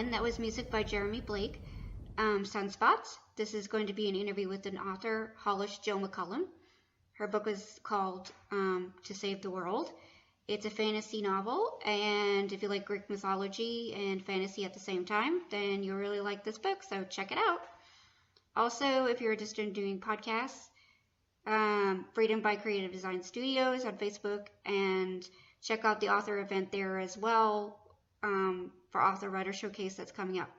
one. That was music by Jeremy Blake. Sunspots. This is going to be an interview with an author, Hollis Jo McCollum. Her book is called To Save the World. It's a fantasy novel, and if you like Greek mythology and fantasy at the same time, then you'll really like this book, so check it out. Also, if you're interested in doing podcasts, Freedom by Creative Design Studios on Facebook, and check out the author event there as well for Author Writer Showcase that's coming up.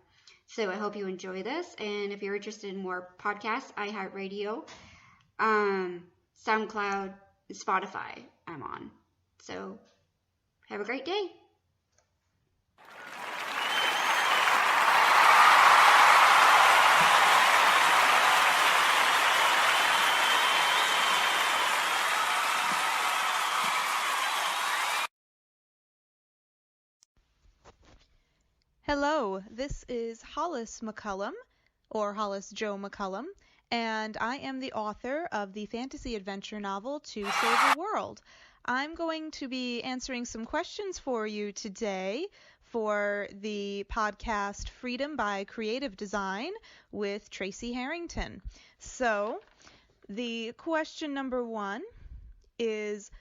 So I hope you enjoy this, and if you're interested in more podcasts, iHeartRadio, SoundCloud, Spotify, I'm on. So have a great day. Hello, this is Hollis McCollum, or Hollis Jo McCollum, and I am the author of the fantasy adventure novel To Save the World. I'm going to be answering some questions for you today for the podcast Freedom by Creative Design with Tracy Harrington. So, the question number 1 is,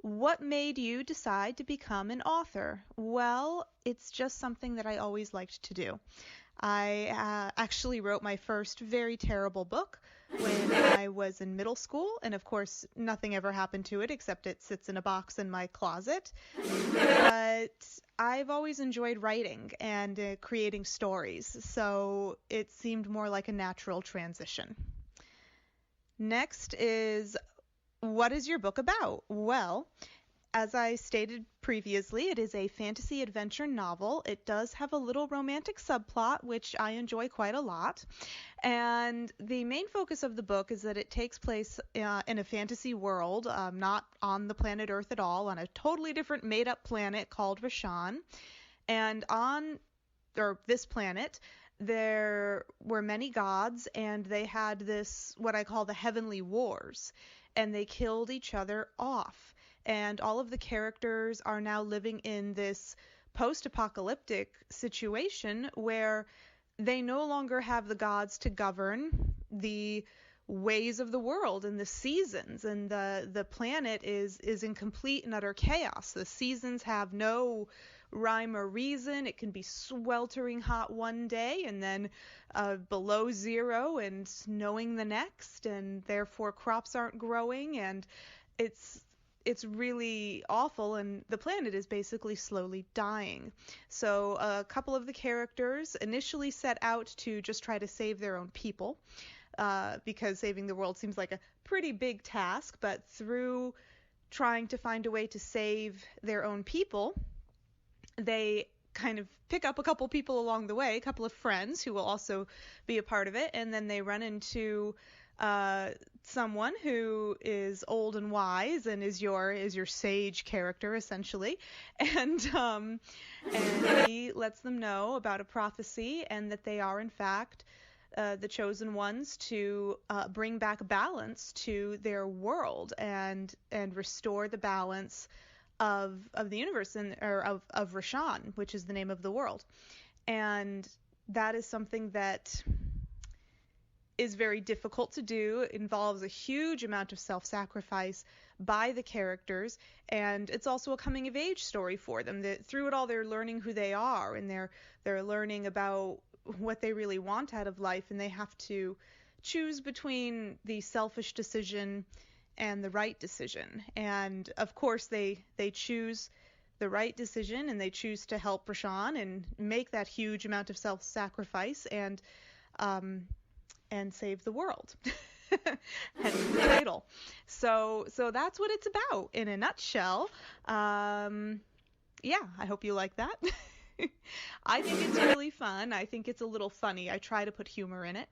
what made you decide to become an author? Well, it's just something that I always liked to do. I actually wrote my first very terrible book when I was in middle school, and of course nothing ever happened to it except it sits in a box in my closet. But I've always enjoyed writing and creating stories, so it seemed more like a natural transition. Next is, what is your book about? Well, as I stated previously, it is a fantasy adventure novel. It does have a little romantic subplot, which I enjoy quite a lot. And the main focus of the book is that it takes place in a fantasy world, not on the planet Earth at all, on a totally different made-up planet called Rashan. And on this planet, there were many gods, and they had this, what I call the Heavenly Wars, and they killed each other off. And all of the characters are now living in this post-apocalyptic situation where they no longer have the gods to govern the ways of the world and the seasons, and the planet is in complete and utter chaos. The seasons have no rhyme or reason. It can be sweltering hot one day and then below zero and snowing the next, and therefore crops aren't growing, and it's really awful, and the planet is basically slowly dying. So a couple of the characters initially set out to just try to save their own people, because saving the world seems like a pretty big task, but through trying to find a way to save their own people, they kind of pick up a couple people along the way, a couple of friends who will also be a part of it, and then they run into someone who is old and wise and is your sage character essentially, and he lets them know about a prophecy and that they are in fact the chosen ones to bring back balance to their world and restore the balance of the universe of Rashan, which is the name of the world. And that is something that is very difficult to do. It involves a huge amount of self-sacrifice by the characters, and it's also a coming-of-age story for them. That through it all, they're learning who they are, and they're learning about what they really want out of life, and they have to choose between the selfish decision and the right decision. And of course, they choose the right decision, and they choose to help Rashan and make that huge amount of self-sacrifice and save the world. Hence the title. So that's what it's about in a nutshell. Yeah, I hope you like that. I think it's really fun. I think it's a little funny. I try to put humor in it.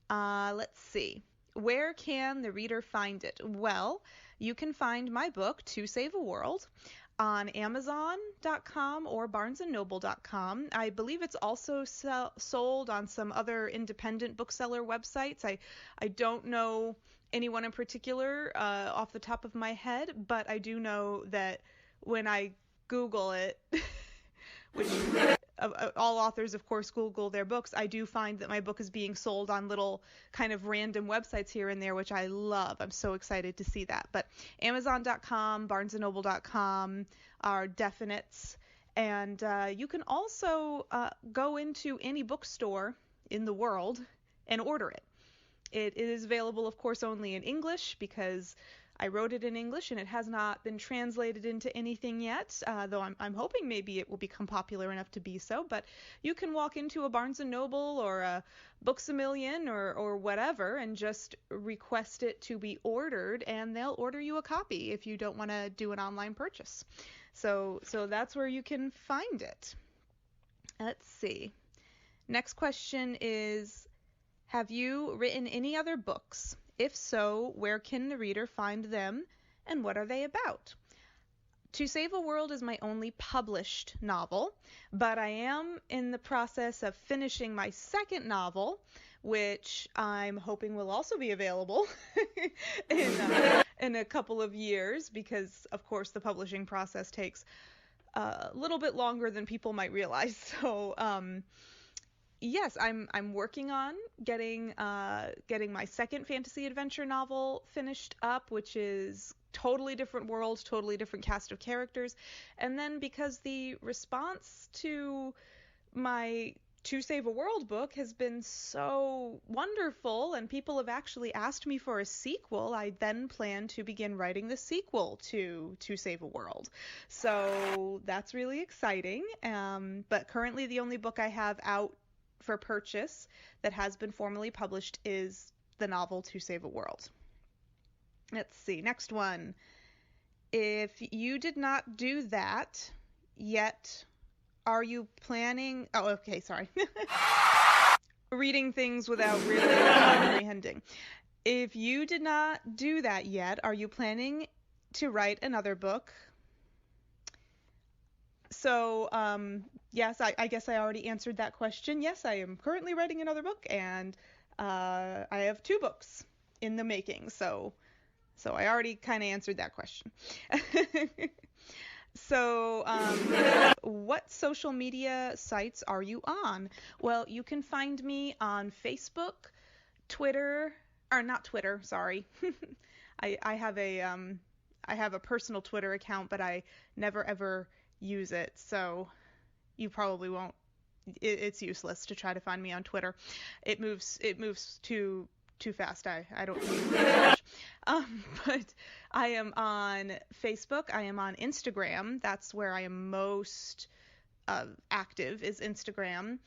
Let's see. Where can the reader find it? Well, you can find my book, To Save a World, on Amazon.com or BarnesandNoble.com. I believe it's also sold on some other independent bookseller websites. I don't know anyone in particular off the top of my head, but I do know that when I Google it, which all authors, of course, Google their books. I do find that my book is being sold on little kind of random websites here and there, which I love. I'm so excited to see that. But Amazon.com, BarnesandNoble.com are definites. And you can also go into any bookstore in the world and order it. It is available, of course, only in English because I wrote it in English and it has not been translated into anything yet, though I'm hoping maybe it will become popular enough to be so. But you can walk into a Barnes & Noble or a Books A Million or whatever and just request it to be ordered, and they'll order you a copy if you don't want to do an online purchase. So that's where you can find it. Let's see. Next question is, have you written any other books? If so, where can the reader find them, and what are they about? To Save a World is my only published novel, but I am in the process of finishing my second novel, which I'm hoping will also be available in a couple of years, because, of course, the publishing process takes a little bit longer than people might realize. So, yes, I'm working on getting my second fantasy adventure novel finished up, which is totally different world, totally different cast of characters. And then because the response to my To Save a World book has been so wonderful and people have actually asked me for a sequel, I then plan to begin writing the sequel to Save a World. So that's really exciting. But currently the only book I have out for purchase that has been formally published is the novel To Save a World. Let's see, next one. If you did not do that yet, are you planning... Oh, okay, sorry. Reading things without really comprehending. If you did not do that yet, are you planning to write another book? So, yes, I guess I already answered that question. Yes, I am currently writing another book, and I have 2 books in the making. So I already kind of answered that question. So, what social media sites are you on? Well, you can find me on Facebook, Twitter, or not Twitter, sorry. I have a personal Twitter account, but I never ever use it, so you probably won't. It's useless to try to find me on Twitter. It moves too fast. I don't use it much. But I am on Facebook. I am on Instagram. That's where I am most active, is Instagram.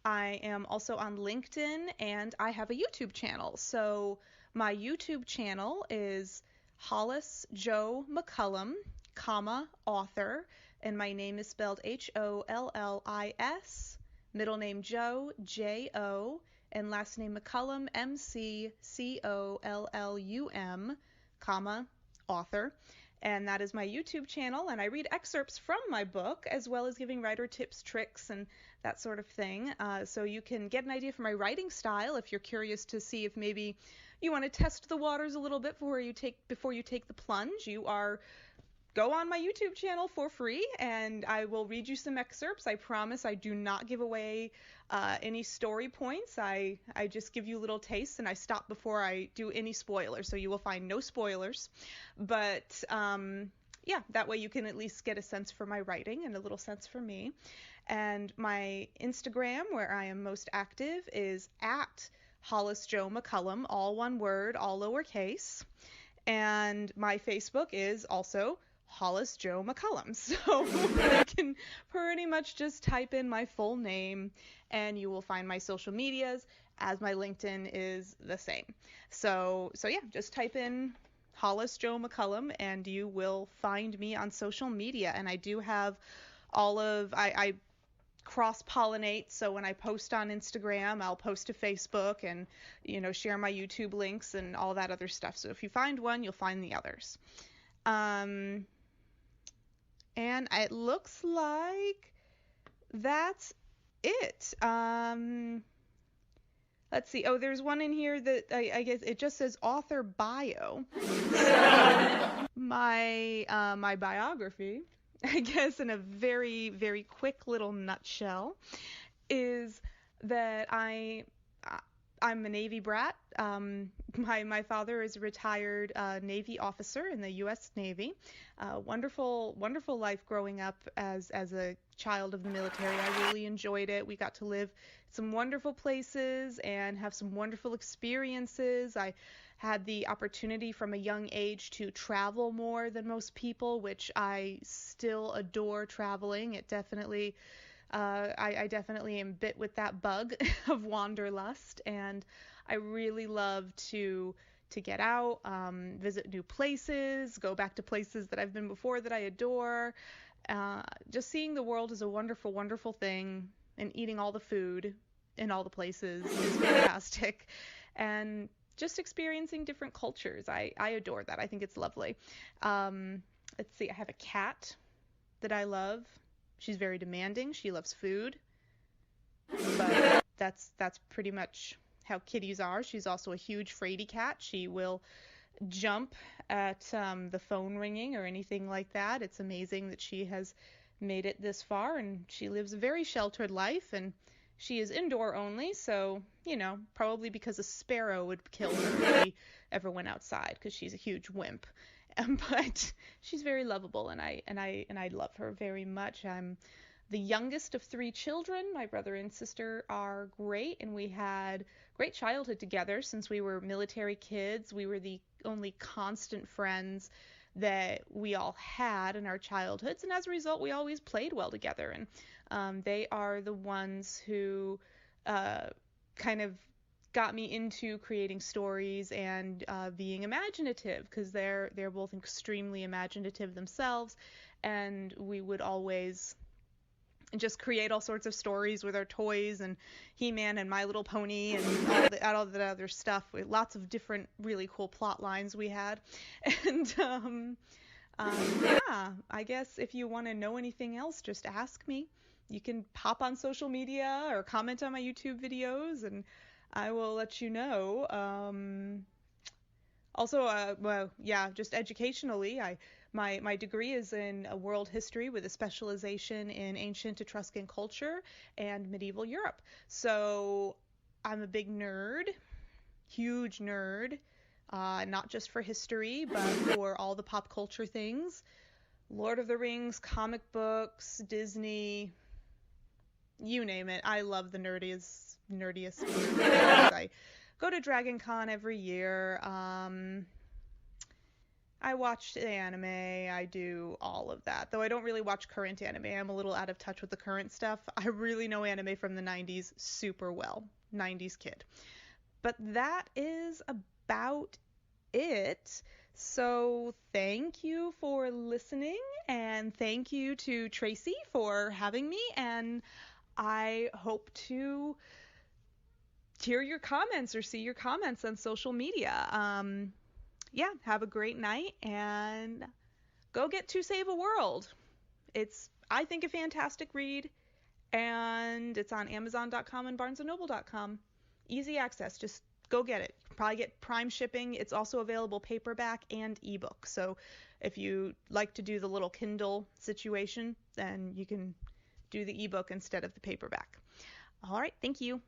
I am also on LinkedIn, and I have a YouTube channel. So my YouTube channel is Hollis Jo McCollum, author. And my name is spelled Hollis, middle name Jo, J-O, and last name McCollum, M-C-C-O-L-L-U-M, author. And that is my YouTube channel, and I read excerpts from my book, as well as giving writer tips, tricks, and that sort of thing. So you can get an idea for my writing style if you're curious to see if maybe you want to test the waters a little bit before you take the plunge. Go on my YouTube channel for free, and I will read you some excerpts. I promise I do not give away any story points. I just give you little tastes, and I stop before I do any spoilers, so you will find no spoilers. But yeah, that way you can at least get a sense for my writing and a little sense for me. And my Instagram, where I am most active, is at Hollis Jo McCollum, all one word, all lowercase. And my Facebook is also Hollis Jo McCollum. So you can pretty much just type in my full name and you will find my social medias, as my LinkedIn is the same. So yeah, just type in Hollis Jo McCollum and you will find me on social media. And I do have I cross-pollinate, so when I post on Instagram, I'll post to Facebook and, share my YouTube links and all that other stuff. So if you find one, you'll find the others. And it looks like that's it. Let's see. Oh, there's one in here that I guess it just says author bio. So my biography I guess in a very, very quick little nutshell, is that I'm a Navy brat. My father is a retired Navy officer in the U.S. Navy. Wonderful, wonderful life growing up as a child of the military. I really enjoyed it. We got to live some wonderful places and have some wonderful experiences. I had the opportunity from a young age to travel more than most people, which I still adore traveling. It definitely I definitely am bit with that bug of wanderlust, and I really love to get out, visit new places, go back to places that I've been before that I adore. Just seeing the world is a wonderful, wonderful thing, and eating all the food in all the places is fantastic. And just experiencing different cultures. I adore that. I think it's lovely. Let's see, I have a cat that I love. She's very demanding. She loves food. But that's pretty much how kitties are. She's also a huge fraidy cat. She will jump at the phone ringing or anything like that. It's amazing that she has made it this far, and she lives a very sheltered life, and she is indoor only, so, probably because a sparrow would kill her if she ever went outside, because she's a huge wimp. But she's very lovable, and I love her very much. I'm the youngest of 3 children. My brother and sister are great, and we had great childhood together since we were military kids. We were the only constant friends that we all had in our childhoods, and as a result, we always played well together. And they are the ones who kind of got me into creating stories and being imaginative, because they're both extremely imaginative themselves, and we would always just create all sorts of stories with our toys and He-Man and My Little Pony and all the other stuff, with lots of different really cool plot lines we had. And yeah, I guess if you want to know anything else, just ask me. You can pop on social media or comment on my YouTube videos, and I will let you know. Also, well, yeah, just educationally, my degree is in world history with a specialization in ancient Etruscan culture and medieval Europe. So I'm a big nerd, huge nerd, not just for history, but for all the pop culture things. Lord of the Rings, comic books, Disney, you name it. I love the nerdiest things. I go to Dragon Con every year. I watch the anime. I do all of that. Though I don't really watch current anime. I'm a little out of touch with the current stuff. I really know anime from the 90s super well. 90s kid. But that is about it. So thank you for listening, and thank you to Tracy for having me, and I hope to hear your comments or see your comments on social media. Yeah, have a great night, and go get To Save a World. It's, I think, a fantastic read, and it's on Amazon.com and BarnesandNoble.com. Easy access. Just go get it. Probably get Prime shipping. It's also available paperback and ebook. So if you like to do the little Kindle situation, then you can do the ebook instead of the paperback. All right, thank you.